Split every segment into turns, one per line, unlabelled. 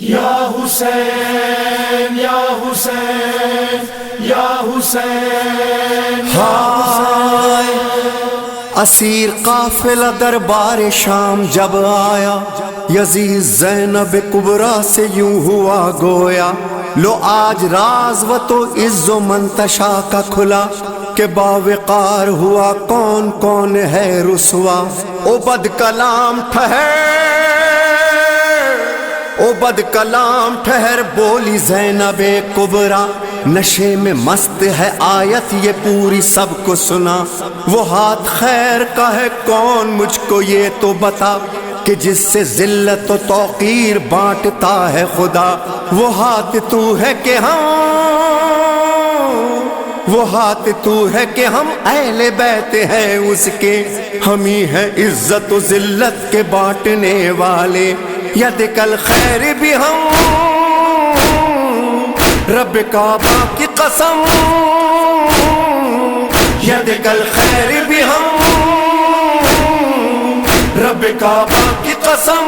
یا حسین یا حسین یا حسین یا حسین۔
اسیر قافلہ دربار شام جب آیا، یزید زینب کبریٰ سے یوں ہوا گویا، لو آج راز و تو عز و منتشا کا کھلا، کہ باوقار ہوا کون کون ہے رسوا۔ او بد کلام ٹھہر، او بد کلام ٹھہر، بولی زینب کبریٰ، نشے میں مست ہے آیت یہ پوری سب کو سنا۔ وہ ہاتھ خیر کا ہے کون مجھ کو یہ تو بتا، کہ جس سے ذلت و توقیر بانٹتا ہے خدا۔ وہ ہاتھ تو ہے کہ ہم اہل بیت ہیں اس کے، ہم ہی ہیں عزت و ذلت کے بانٹنے والے۔ ید کل خیر بھی ہم، رب کعبہ کی قسم، ید کل خیر بھی ہم، رب کعبہ کی قسم۔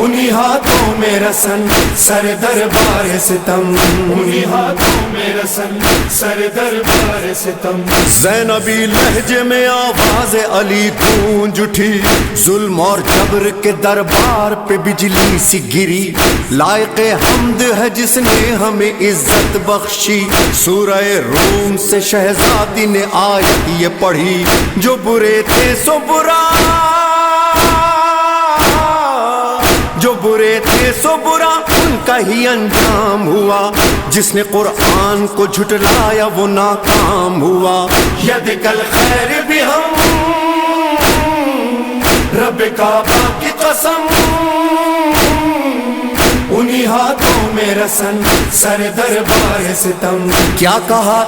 انہی ہاتھوں میں رسن سر دربار ستم، انہی ہاتھوں میں رسن سر دربار ستم۔ زینبی لہجے میں آواز علی گونج اٹھی، ظلم اور جبر کے دربار پہ بجلی سی گری۔ لائق حمد ہے جس نے ہمیں عزت بخشی، سورہ روم سے شہزادی نے آیت یہ پڑھی، جو برے تھے سو برا، جو برے تھے سو برا ان کا ہی انجام ہوا، جس نے قرآن کو جھٹلایا وہ ناکام ہوا۔
ید کل خیر بھی ہم، رب کعبہ کی قسم، انہی ہاتھوں میں رسن سر دربار ستم۔
کیا کہا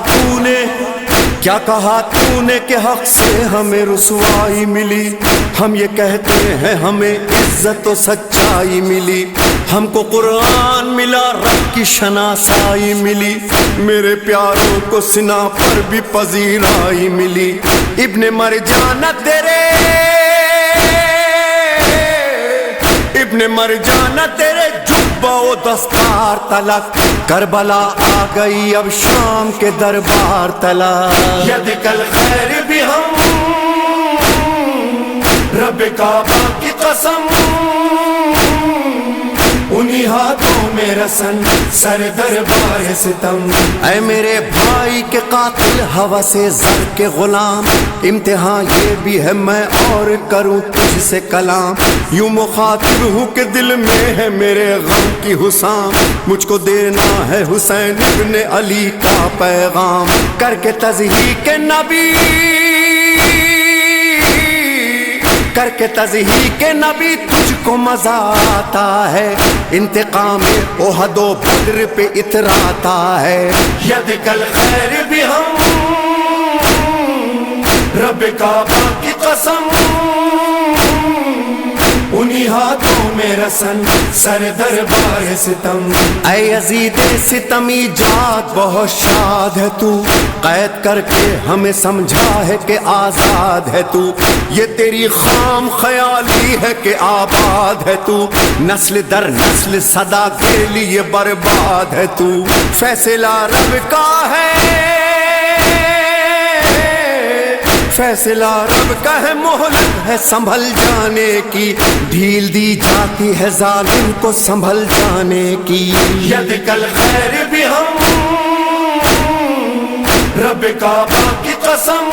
تو نے کہ حق سے ہمیں رسوائی ملی، ہم یہ کہتے ہیں ہمیں عزت و سچائی ملی۔ ہم کو قرآن ملا، رب کی شناسائی ملی، میرے پیاروں کو سنا پر بھی پذیرائی ملی۔ ابن مرجانہ تیرے جبہ و دستار تلک، کربلا آ گئی اب شام کے دربار تلک۔
ید کل خیر بھی ہم، رب کعبہ کی قسم، انہی ہاتھوں میں رسن سر دربار ستم۔
اے میرے بھائی کے قاتل ہوس زر کے غلام، امتحان یہ بھی ہے میں اور کروں تجھ سے کلام۔ یوں مخاطب ہوں کہ دل میں ہے میرے غم کی حسام، مجھ کو دینا ہے حسین ابن علی کا پیغام۔ کر کے تضحیق نبی، کر کے تضحیق نبی تجھ کو مزہ آتا ہے، انتقام احد و بدر پہ اتراتا ہے۔
ید کل خیر بھی ہم، رب کعبہ کی قسم، انہی ہاتھوں میں رسن سر دربار ستم۔
اے یزید ستمی جات بہت شاد ہے تو، قید کر کے ہمیں سمجھا ہے کہ آزاد ہے تو، یہ تیری خام خیالی ہے کہ آباد ہے تو، نسل در نسل صدا کے لیے برباد ہے تو۔ فیصلہ رب کا ہے، فیصلہ رب کا ہے، مہلت ہے سنبھل جانے کی، ڈھیل دی جاتی ہے ظالم کو سنبھل جانے کی۔
ید کل خیر بھی ہم، رب کعبہ کی قسم،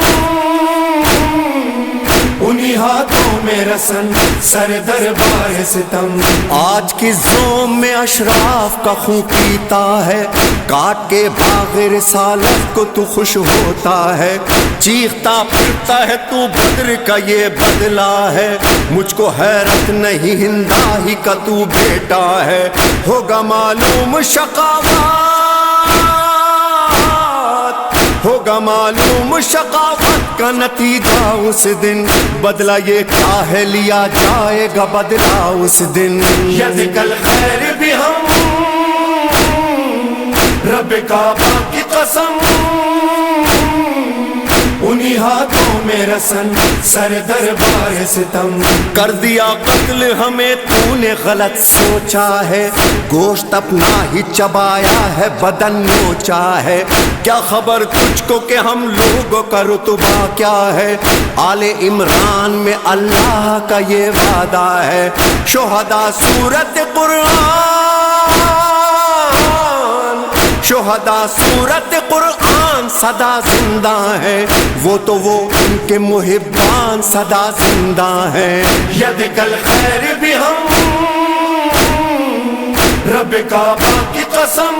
انہی ہاتھوں میں رسن سر دربار ستم۔
آج کی زوم میں اشراف کا خون پیتا ہے، کاٹ کے باغ رسالت کو تو خوش ہوتا ہے، چیختا پھرتا ہے تو بدر کا یہ بدلہ ہے، مجھ کو حیرت نہیں ہندا ہی کا تو بیٹا ہے۔ ہوگا معلوم شقاوت، ہوگا معلوم شقاوت کا نتیجہ اس دن، بدلہ یہ کیا ہے لیا جائے گا بدلہ اس دن۔
ید کل خیر بھی ہم، رب کعبہ کی قسم، انہی ہاتھوں میں رسن سر دربار ستم
کر دیا قتل ہمیں تو نے غلط سوچا ہے گوشت اپنا ہی چبایا ہے بدن نوچا ہے کیا خبر تجھ کو کہ ہم لوگوں کا رتبہ کیا ہے آل عمران میں اللہ کا یہ وعدہ ہے شہداء سورت قرآن شہداء سورت قرآن صدا زندہ ہے وہ تو وہ ان کے محبان صدا زندہ ہے
ید کل خیر بھی ہم رب کعبہ کی قسم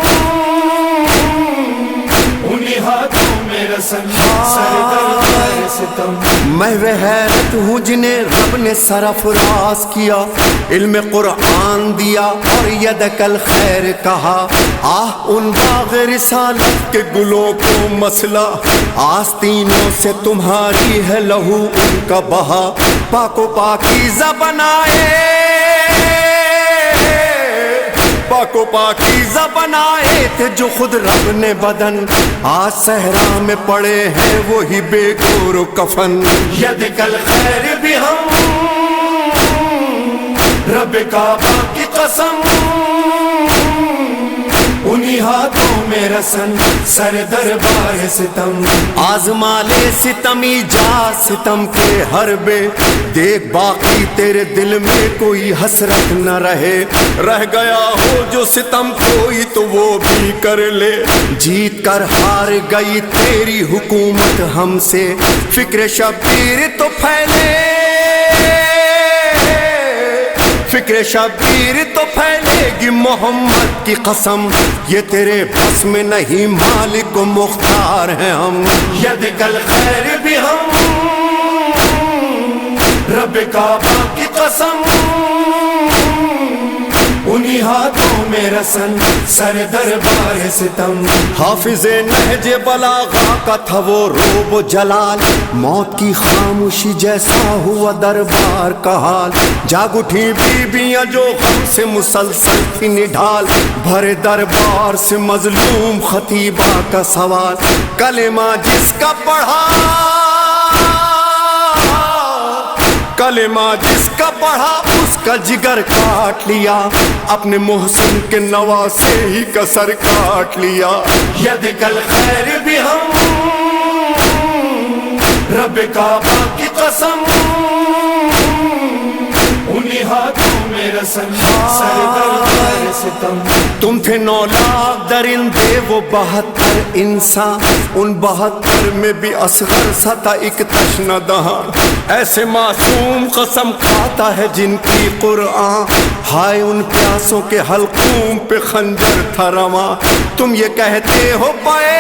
انہی ہاتھوں میں رسن سر دربار ستم
میں وہ حیرت ہوں جنہیں رب نے سرفراز کیا علم قرآن دیا اور یدک الخیر کہا آہ ان باغ رسالت کے گلوں کو مسئلہ آستینوں سے تمہاری ہے لہو ان کا بہا پاک و پاکیزہ بنائے پاک و پاکیزہ بنائے تھے جو خود رب نے بدن آج صحرا میں پڑے ہیں وہی بے گور و کفن
ید کل خیر بھی ہم رب کعبہ کی قسم انہی ہاتھوں میں رسن سر دربار ستم
آزما لے ستمی جا ستم کے حربے دیکھ باقی تیرے دل میں کوئی حسرت نہ رہے رہ گیا ہو جو ستم کوئی تو وہ بھی کر لے جیت کر ہار گئی تیری حکومت ہم سے فکر شبیر تو پھیلے فکر شبیر تو پھیلے گی محمد کی قسم یہ تیرے بس میں نہیں مالک و مختار ہیں ہم
ید کل خیر بھی ہم رب کعبہ کی قسم انہی ہاتھوں میں رسن سر دربار ستم
حافظ نہج بلاغہ کا تھا وہ روب و جلال موت کی خاموشی جیسا ہوا دربار کا حال جاگ اٹھی بیویاں جو غم سے مسلسل تھی نڈھال بھرے دربار سے مظلوم خطیبہ کا سوال کلمہ جس کا پڑھا کلمہ جس کا پڑھا اس کا جگر کاٹ لیا اپنے محسن کے نواسے ہی کا سر کاٹ لیا
ید کل خیر بھی ہم رب کعبہ کی قسم انہی ہاتھوں میں رسن سر دربار ستم
تم تھے 9 لاکھ درندے وہ 72 انسان ان 72 میں بھی اصغر سا تھا ایک تشنہ دہاں ایسے معصوم قسم کھاتا ہے جن کی قرآن ہائے ان پیاسوں کے حلقوم پہ خنجر تھا رواں تم یہ کہتے ہو پائے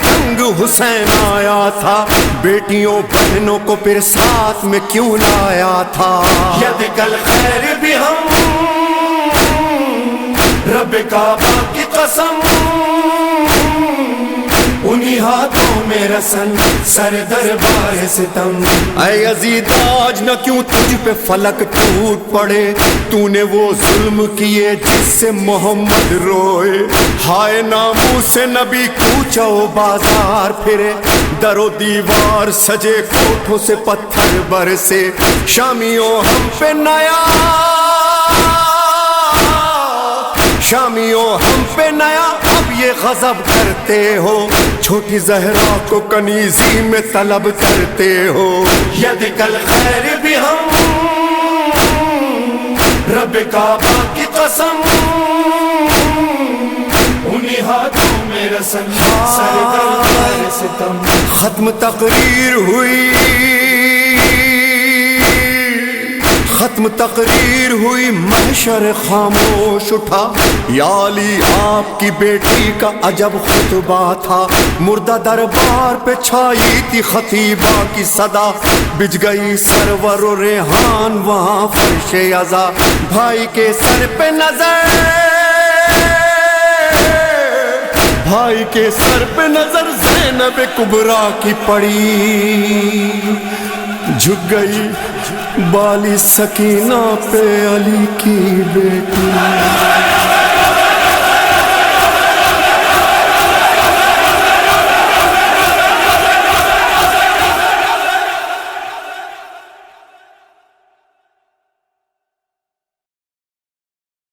جنگ حسین آیا تھا بیٹیوں بہنوں کو پھر ساتھ میں کیوں لایا تھا
ید کل خیر بھی ہم رب کعبہ کی قسم انہی ہاتھوں میں رسن سر دربار ستم
اے یزید آج نہ کیوں تجھ پہ فلک ٹوٹ پڑے تو نے وہ ظلم کیے جس سے محمد روئے ہائے ناموس نبی کوچہ و بازار پھرے در و دیوار سجے کوٹھوں سے پتھر برسے شامیوں ہم پہ نیا شامیوں ہم پہ نیا اب یہ غضب کرتے ہو چھوٹی زہرا کو کنیزی میں طلب کرتے ہو
ید کل خیر بھی ہم رب کعبہ کی قسم انہی ہاتھوں میں رسن سر دربار ستم
ختم تقریر ہوئی محشر خاموش اٹھا یا علی آپ کی بیٹی کا عجب خطبہ تھا مردہ دربار پہ چھائی تھی خطیبہ کی صدا بج گئی سرور و ریحان وہاں فرش عزا بھائی کے سر پہ نظر بھائی کے سر پہ نظر زینب کبریٰ کی پڑی جھک گئی بالی سکینہ پہ علی کی بیٹی